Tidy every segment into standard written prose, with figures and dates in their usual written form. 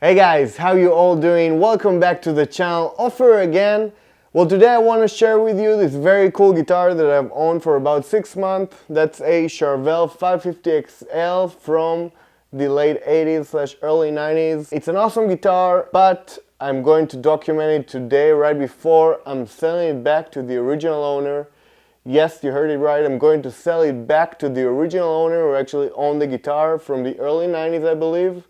Hey guys, how you all doing? Welcome back to the channel, Ofer again. Well, today I want to share with you this very cool guitar that I've owned for about 6 months. That's a Charvel 550XL from the late 80s / early 90s. It's an awesome guitar, but I'm going to document it today right before I'm selling it back to the original owner. Yes, you heard it right, I'm going to sell it back to the original owner who actually owned the guitar from the early 90s, I believe.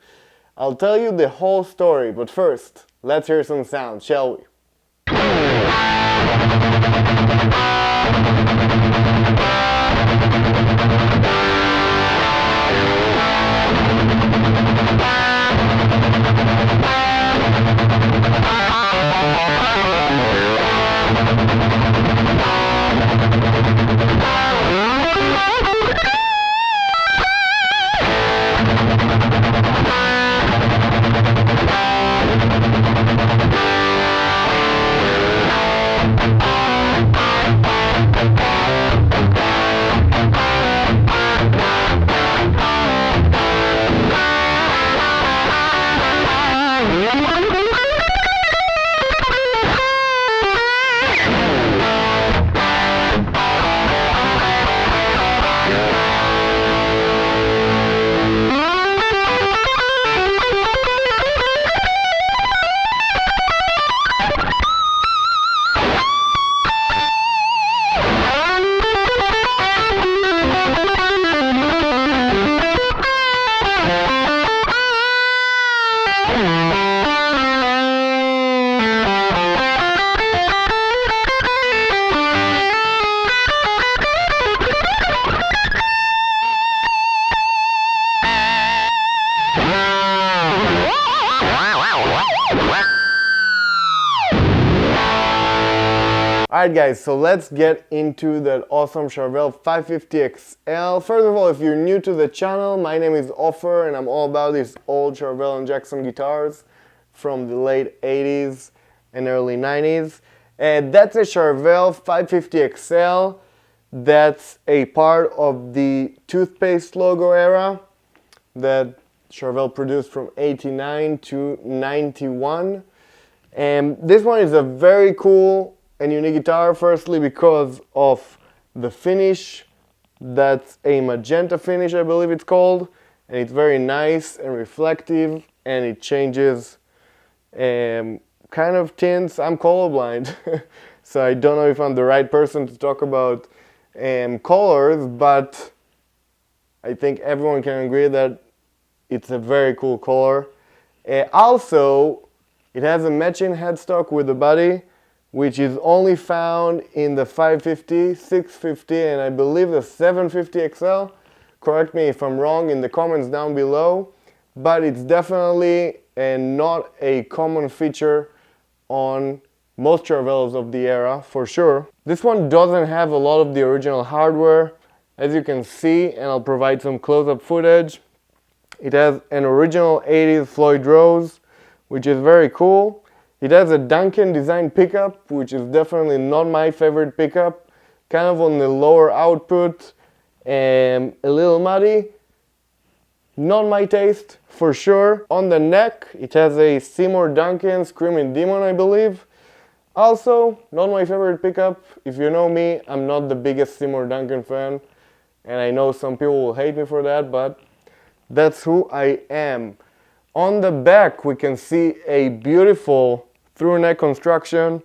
I'll tell you the whole story, but first, let's hear some sounds, shall we? Alright guys, so let's get into that awesome Charvel 550XL. First of all, if you're new to the channel, my name is Ofer and I'm all about these old Charvel and Jackson guitars from the late 80s and early 90s. And that's a Charvel 550XL. That's a part of the toothpaste logo era that Charvel produced from 89 to 91. And this one is a very cool and unique guitar, firstly because of the finish. That's a magenta finish, I believe it's called, and it's very nice and reflective, and it changes kind of tints. I'm colorblind, so I don't know if I'm the right person to talk about colors, but I think everyone can agree that it's a very cool color. Also, it has a matching headstock with the body, which is only found in the 550, 650, and I believe the 750XL. Correct me if I'm wrong in the comments down below, but it's definitely not a common feature on most Charvels of the era, for sure. This one doesn't have a lot of the original hardware, as you can see, and I'll provide some close-up footage. It has an original 80s Floyd Rose, which is very cool. It has a Duncan design pickup, which is definitely not my favorite pickup. Kind of on the lower output and a little muddy. Not my taste, for sure. On the neck, it has a Seymour Duncan Screaming Demon, I believe. Also, not my favorite pickup. If you know me, I'm not the biggest Seymour Duncan fan. And I know some people will hate me for that, but that's who I am. On the back, we can see a beautiful through neck construction,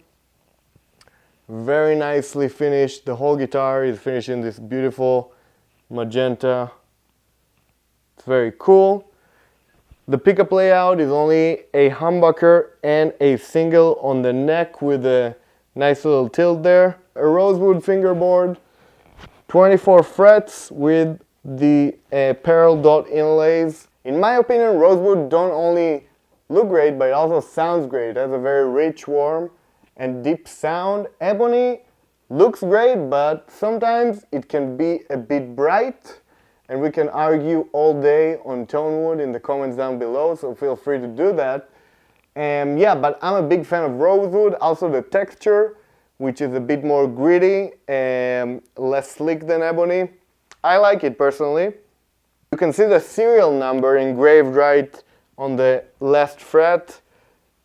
very nicely finished. The whole guitar is finished in this beautiful magenta. It's very cool. The pickup layout is only a humbucker and a single on the neck with a nice little tilt there. A rosewood fingerboard, 24 frets with the pearl dot inlays. In my opinion, rosewood don't only look great, but it also sounds great. It has a very rich, warm, and deep sound. Ebony looks great, but sometimes it can be a bit bright, and we can argue all day on tone wood in the comments down below, so feel free to do that. Yeah, but I'm a big fan of rosewood. Also the texture, which is a bit more gritty and less sleek than ebony. I like it personally. You can see the serial number engraved right on the last fret,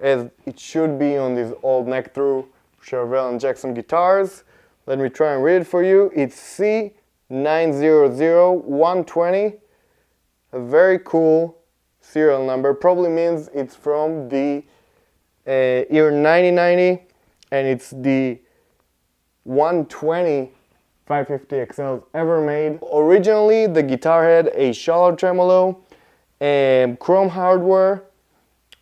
as it should be on these old neck-through Charvel and Jackson guitars. Let me try and read it for you. It's C900120, a very cool serial number. Probably means it's from the year 1990, and it's the 120 550 XLs ever made. Originally, the guitar had a shallow tremolo, chrome hardware,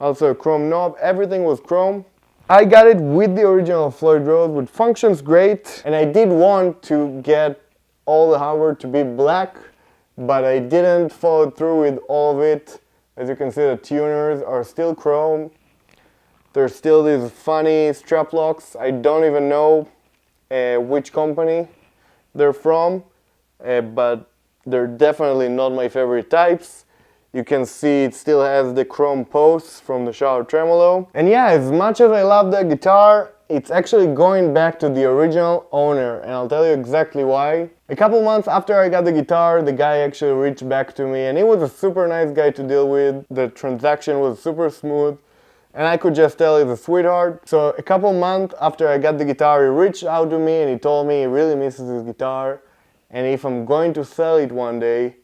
also a chrome knob. Everything was chrome. I got it with the original Floyd Rose, which functions great, and I did want to get all the hardware to be black, but I didn't follow through with all of it. As you can see, the tuners are still chrome. There's still these funny strap locks. I don't even know which company they're from, but they're definitely not my favorite types. You can see it still has the chrome posts from the shallow tremolo. And yeah, as much as I love the guitar, it's actually going back to the original owner, and I'll tell you exactly why. A couple months after I got the guitar, the guy actually reached back to me, and he was a super nice guy to deal with. The transaction was super smooth, and I could just tell he's a sweetheart. So a couple months after I got the guitar, he reached out to me and he told me he really misses his guitar, and if I'm going to sell it one day,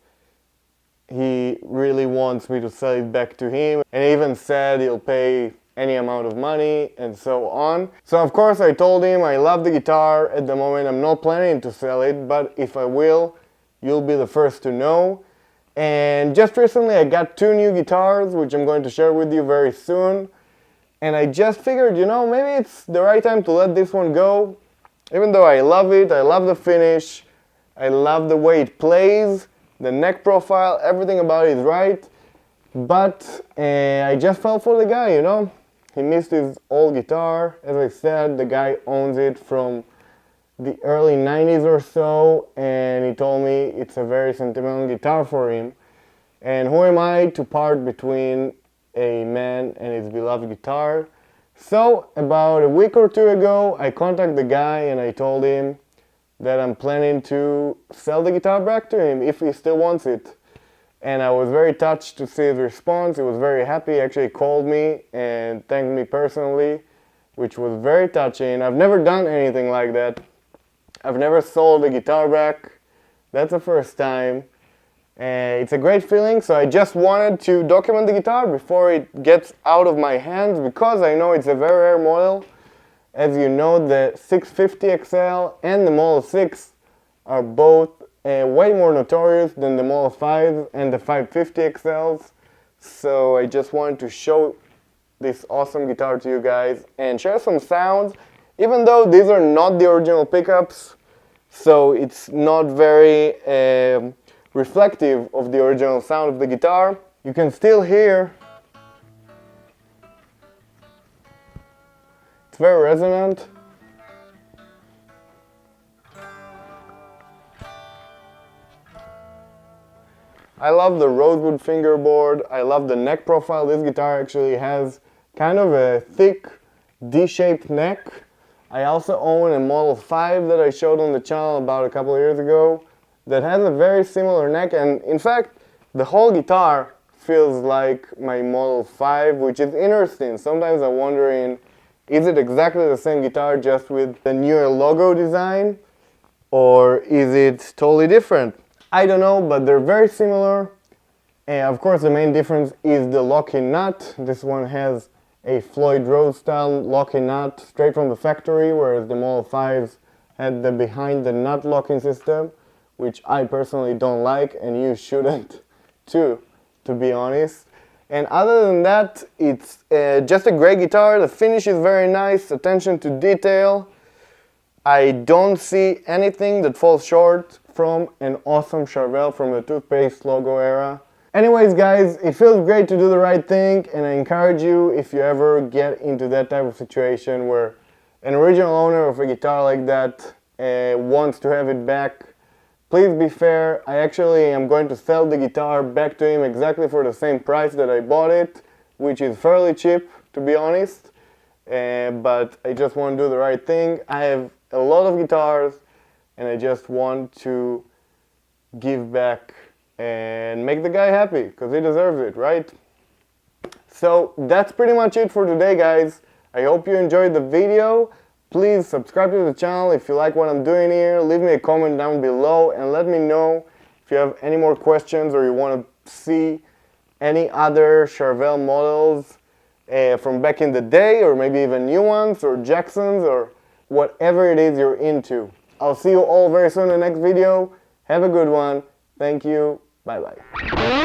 he really wants me to sell it back to him, and he even said he'll pay any amount of money and so on. So of course I told him I love the guitar. At the moment I'm not planning to sell it, but if I will, you'll be the first to know. And just recently I got 2 new guitars, which I'm going to share with you very soon. And I just figured, you know, maybe it's the right time to let this one go. Even though I love it, I love the finish, I love the way it plays, the neck profile, everything about it is right. But I just fell for the guy, you know. He missed his old guitar. As I said, the guy owns it from the early 90s or so, and he told me it's a very sentimental guitar for him. And who am I to part between a man and his beloved guitar? So about a week or 2 ago, I contacted the guy and I told him that I'm planning to sell the guitar back to him if he still wants it. And I was very touched to see his response. He was very happy. He actually called me and thanked me personally, which was very touching. I've never done anything like that. I've never sold a guitar back. That's the first time. It's a great feeling, so I just wanted to document the guitar before it gets out of my hands, because I know it's a very rare model. As you know, the 650 XL and the Model 6 are both way more notorious than the Model 5 and the 550 XLs. So I just wanted to show this awesome guitar to you guys and share some sounds, even though these are not the original pickups, so it's not very reflective of the original sound of the guitar. You can still hear it's very resonant. I love the rosewood fingerboard. I love the neck profile. This guitar actually has kind of a thick D-shaped neck. I also own a Model 5 that I showed on the channel about a couple of years ago that has a very similar neck, and in fact the whole guitar feels like my Model 5, which is interesting. Sometimes I'm wondering, is it exactly the same guitar just with the newer logo design, or is it totally different? I don't know, but they're very similar. And of course the main difference is the locking nut. This one has a Floyd Rose style locking nut straight from the factory, whereas the Model 5s had the behind the nut locking system, which I personally don't like, and you shouldn't too, to be honest. And other than that, it's just a great guitar. The finish is very nice, attention to detail. I don't see anything that falls short from an awesome Charvel from the toothpaste logo era. Anyways guys, it feels great to do the right thing, and I encourage you, if you ever get into that type of situation where an original owner of a guitar like that wants to have it back, please be fair. I actually am going to sell the guitar back to him exactly for the same price that I bought it, which is fairly cheap, to be honest. But I just want to do the right thing. I have a lot of guitars, and I just want to give back and make the guy happy, because he deserves it, right? So that's pretty much it for today, guys. I hope you enjoyed the video. Please subscribe to the channel if you like what I'm doing here. Leave me a comment down below and let me know if you have any more questions or you want to see any other Charvel models from back in the day, or maybe even new ones, or Jacksons, or whatever it is you're into. I'll see you all very soon in the next video. Have a good one. Thank you. Bye-bye.